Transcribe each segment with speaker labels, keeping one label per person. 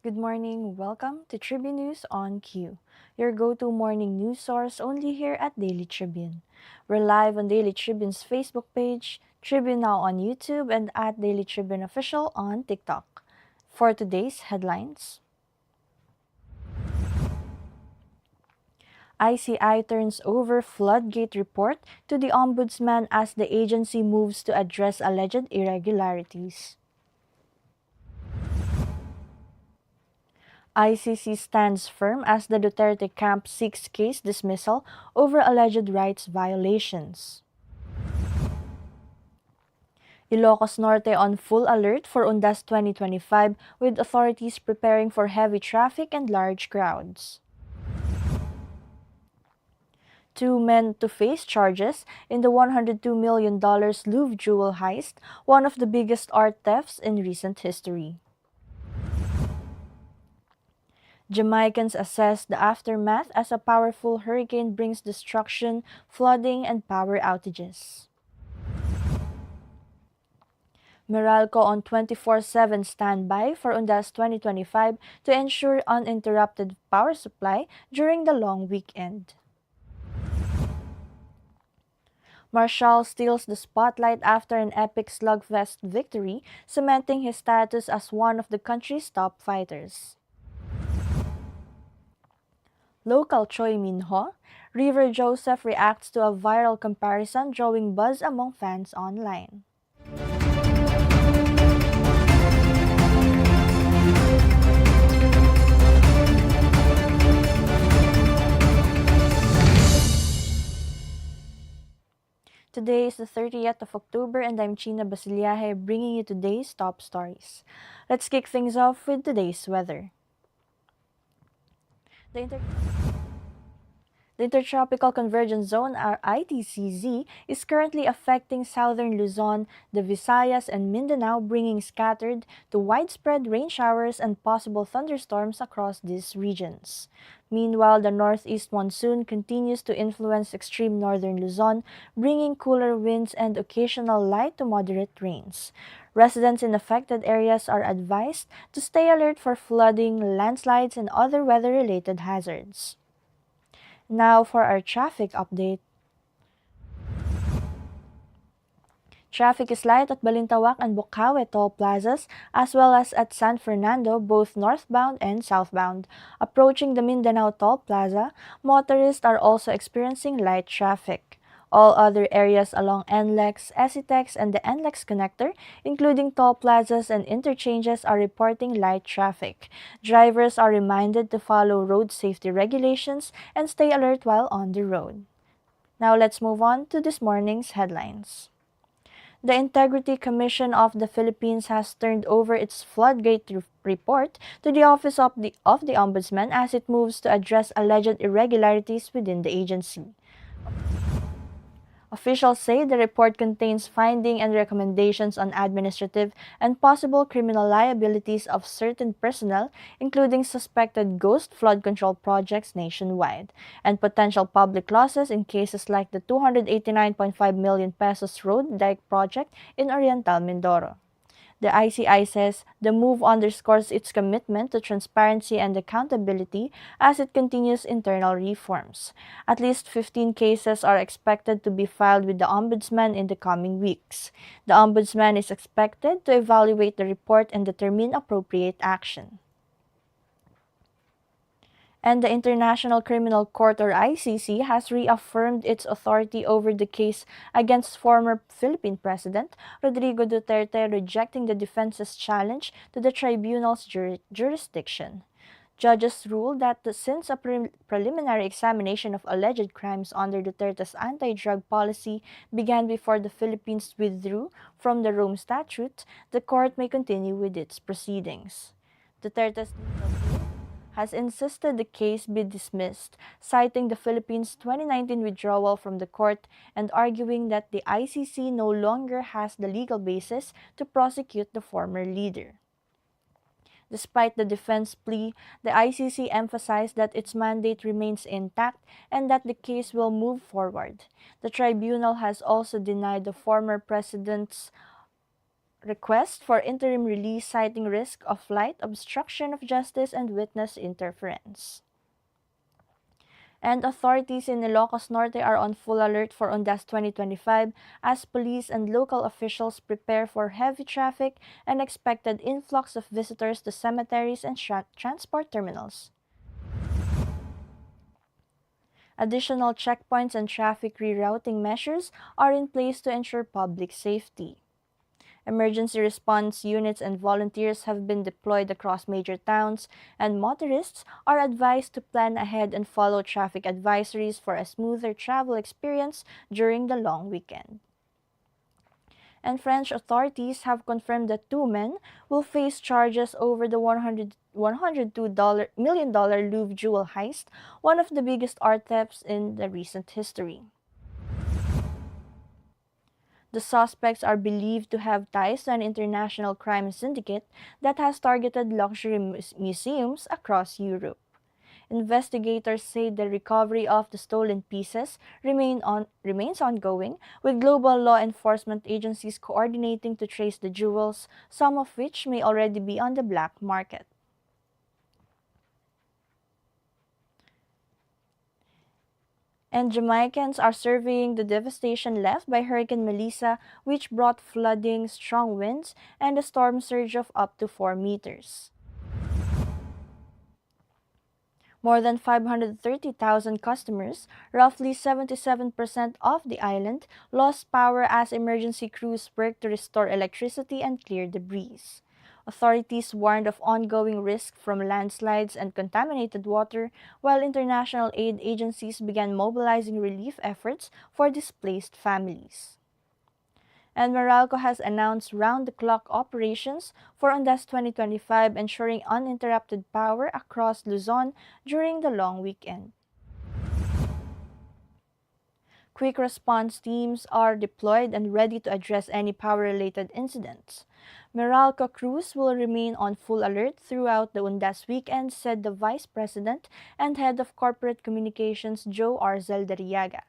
Speaker 1: Good morning. Welcome to Tribune News on Q, your go-to morning news source only here at Daily Tribune. We're live on Daily Tribune's Facebook page, Tribune Now on YouTube, and at Daily Tribune Official on TikTok. For today's headlines, ICI turns over floodgate report to the Ombudsman as the agency moves to address alleged irregularities. ICC stands firm as the Duterte camp seeks case dismissal over alleged rights violations. Ilocos Norte on full alert for Undas 2025 with authorities preparing for heavy traffic and large crowds. Two men to face charges in the $102 million Louvre jewel heist, one of the biggest art thefts in recent history. Jamaicans assess the aftermath as a powerful hurricane brings destruction, flooding, and power outages. Meralco on 24/7 standby for Undas 2025 to ensure uninterrupted power supply during the long weekend. Marshall steals the spotlight after an epic slugfest victory, cementing his status as one of the country's top fighters. Local Choi Min-ho, River Joseph reacts to a viral comparison drawing buzz among fans online. Today is the 30th of October and I'm Chynna Basillaje bringing you today's top stories. Let's kick things off with today's weather. The Intertropical Convergence Zone, or ITCZ, is currently affecting southern Luzon, the Visayas, and Mindanao, bringing scattered to widespread rain showers and possible thunderstorms across these regions. Meanwhile, the northeast monsoon continues to influence extreme northern Luzon, bringing cooler winds and occasional light to moderate rains. Residents in affected areas are advised to stay alert for flooding, landslides, and other weather-related hazards. Now for our traffic update. Traffic is light at Balintawak and Bocaue toll plazas as well as at San Fernando, both northbound and southbound. Approaching the Mindanao toll plaza, motorists are also experiencing light traffic. All other areas along NLEX, ECITEX, and the NLEX connector, including toll plazas and interchanges, are reporting light traffic. Drivers are reminded to follow road safety regulations and stay alert while on the road. Now let's move on to this morning's headlines. The Integrity Commission of the Philippines has turned over its floodgate report to the Office of the Ombudsman as it moves to address alleged irregularities within the agency. Officials say the report contains findings and recommendations on administrative and possible criminal liabilities of certain personnel, including suspected ghost flood control projects nationwide, and potential public losses in cases like the 289.5 million pesos road dike project in Oriental Mindoro. The ICI says the move underscores its commitment to transparency and accountability as it continues internal reforms. At least 15 cases are expected to be filed with the Ombudsman in the coming weeks. The Ombudsman is expected to evaluate the report and determine appropriate action. And the International Criminal Court, or ICC, has reaffirmed its authority over the case against former Philippine President Rodrigo Duterte, rejecting the defense's challenge to the tribunal's jurisdiction. Judges ruled that since a preliminary examination of alleged crimes under Duterte's anti-drug policy began before the Philippines withdrew from the Rome Statute, the court may continue with its proceedings. Duterte's legal team has insisted the case be dismissed, citing the Philippines' 2019 withdrawal from the court and arguing that the ICC no longer has the legal basis to prosecute the former leader. Despite the defense plea, the ICC emphasized that its mandate remains intact and that the case will move forward. The tribunal has also denied the former president's request for interim release citing risk of flight, obstruction of justice, and witness interference. And authorities in Ilocos Norte are on full alert for Ondas 2025 as police and local officials prepare for heavy traffic and expected influx of visitors to cemeteries and transport terminals. Additional checkpoints and traffic rerouting measures are in place to ensure public safety. Emergency response units and volunteers have been deployed across major towns, and motorists are advised to plan ahead and follow traffic advisories for a smoother travel experience during the long weekend. And French authorities have confirmed that two men will face charges over the $102 million Louvre jewel heist, one of the biggest art thefts in the recent history. The suspects are believed to have ties to an international crime syndicate that has targeted luxury museums across Europe. Investigators say the recovery of the stolen pieces remains ongoing, with global law enforcement agencies coordinating to trace the jewels, some of which may already be on the black market. And Jamaicans are surveying the devastation left by Hurricane Melissa, which brought flooding, strong winds, and a storm surge of up to 4 meters. More than 530,000 customers, roughly 77% of the island, lost power as emergency crews worked to restore electricity and clear debris. Authorities warned of ongoing risk from landslides and contaminated water, while international aid agencies began mobilizing relief efforts for displaced families. And Meralco has announced round-the-clock operations for Ondas 2025, ensuring uninterrupted power across Luzon during the long weekend. Quick response teams are deployed and ready to address any power-related incidents. Meralco crews will remain on full alert throughout the Ondas weekend, said the Vice President and Head of Corporate Communications Joe Arzel Dariaga.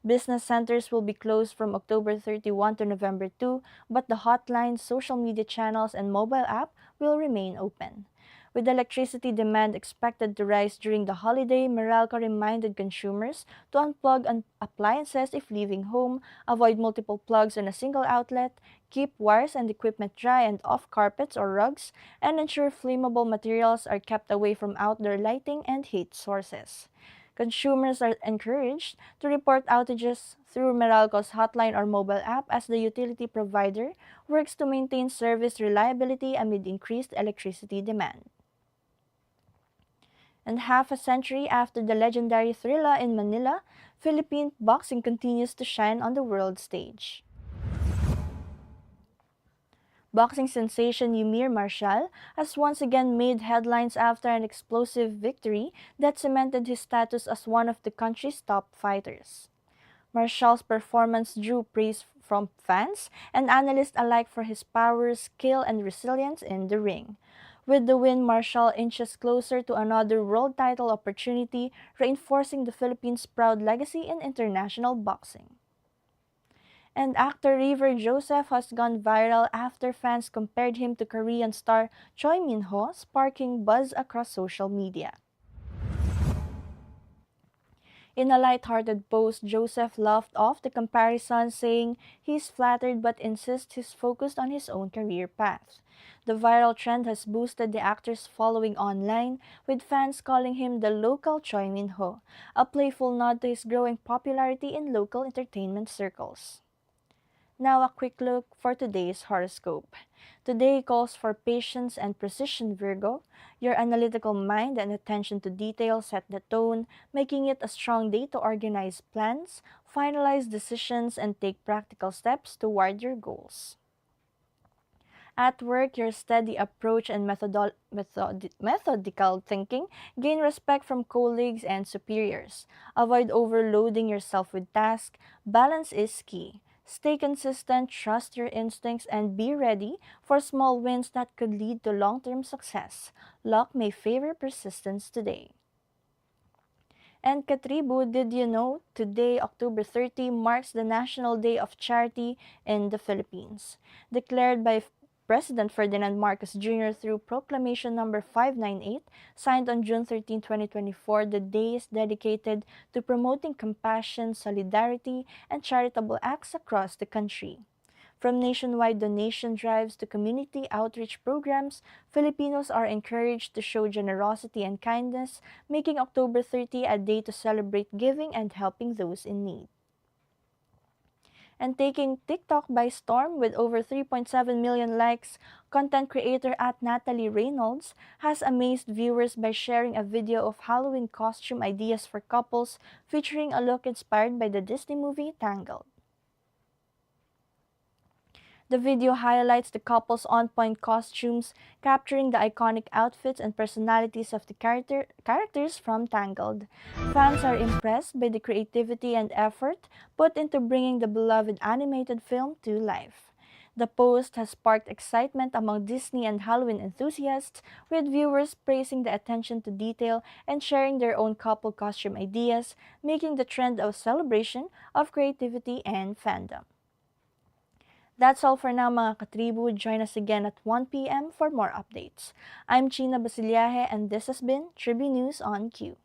Speaker 1: Business centers will be closed from October 31 to November 2, but the hotlines, social media channels, and mobile app will remain open. With electricity demand expected to rise during the holiday, Meralco reminded consumers to unplug appliances if leaving home, avoid multiple plugs on a single outlet, keep wires and equipment dry and off carpets or rugs, and ensure flammable materials are kept away from outdoor lighting and heat sources. Consumers are encouraged to report outages through Meralco's hotline or mobile app as the utility provider works to maintain service reliability amid increased electricity demand. And half a century after the legendary Thrilla in Manila, Philippine boxing continues to shine on the world stage. Boxing sensation Ymir Marshall has once again made headlines after an explosive victory that cemented his status as one of the country's top fighters. Marshall's performance drew praise from fans and analysts alike for his power, skill, and resilience in the ring. With the win, Marshall inches closer to another world title opportunity, reinforcing the Philippines' proud legacy in international boxing. And actor River Joseph has gone viral after fans compared him to Korean star Choi Min-ho, sparking buzz across social media. In a light-hearted post, Joseph laughed off the comparison, saying he's flattered but insists he's focused on his own career path. The viral trend has boosted the actor's following online, with fans calling him the local Choi Min-ho, a playful nod to his growing popularity in local entertainment circles. Now a quick look for today's horoscope. Today calls for patience and precision, Virgo. Your analytical mind and attention to detail set the tone, making it a strong day to organize plans, finalize decisions, and take practical steps toward your goals. At work, your steady approach and methodical thinking gain respect from colleagues and superiors. Avoid overloading yourself with tasks. Balance is key. Stay consistent, trust your instincts, and be ready for small wins that could lead to long-term success. Luck may favor persistence today. And Katribu, did you know today, October 30, marks the National Day of Charity in the Philippines, declared by President Ferdinand Marcos Jr. through Proclamation number 598, signed on June 13, 2024. The day is dedicated to promoting compassion, solidarity, and charitable acts across the country. From nationwide donation drives to community outreach programs, Filipinos are encouraged to show generosity and kindness, making October 30 a day to celebrate giving and helping those in need. And taking TikTok by storm with over 3.7 million likes, content creator at Natalie Reynolds has amazed viewers by sharing a video of Halloween costume ideas for couples featuring a look inspired by the Disney movie Tangled. The video highlights the couple's on-point costumes, capturing the iconic outfits and personalities of the characters from Tangled. Fans are impressed by the creativity and effort put into bringing the beloved animated film to life. The post has sparked excitement among Disney and Halloween enthusiasts, with viewers praising the attention to detail and sharing their own couple costume ideas, making the trend a celebration of creativity and fandom. That's all for now mga katribu. Join us again at 1 p.m. for more updates. I'm Chynna Basillaje and this has been Tribune News on Q.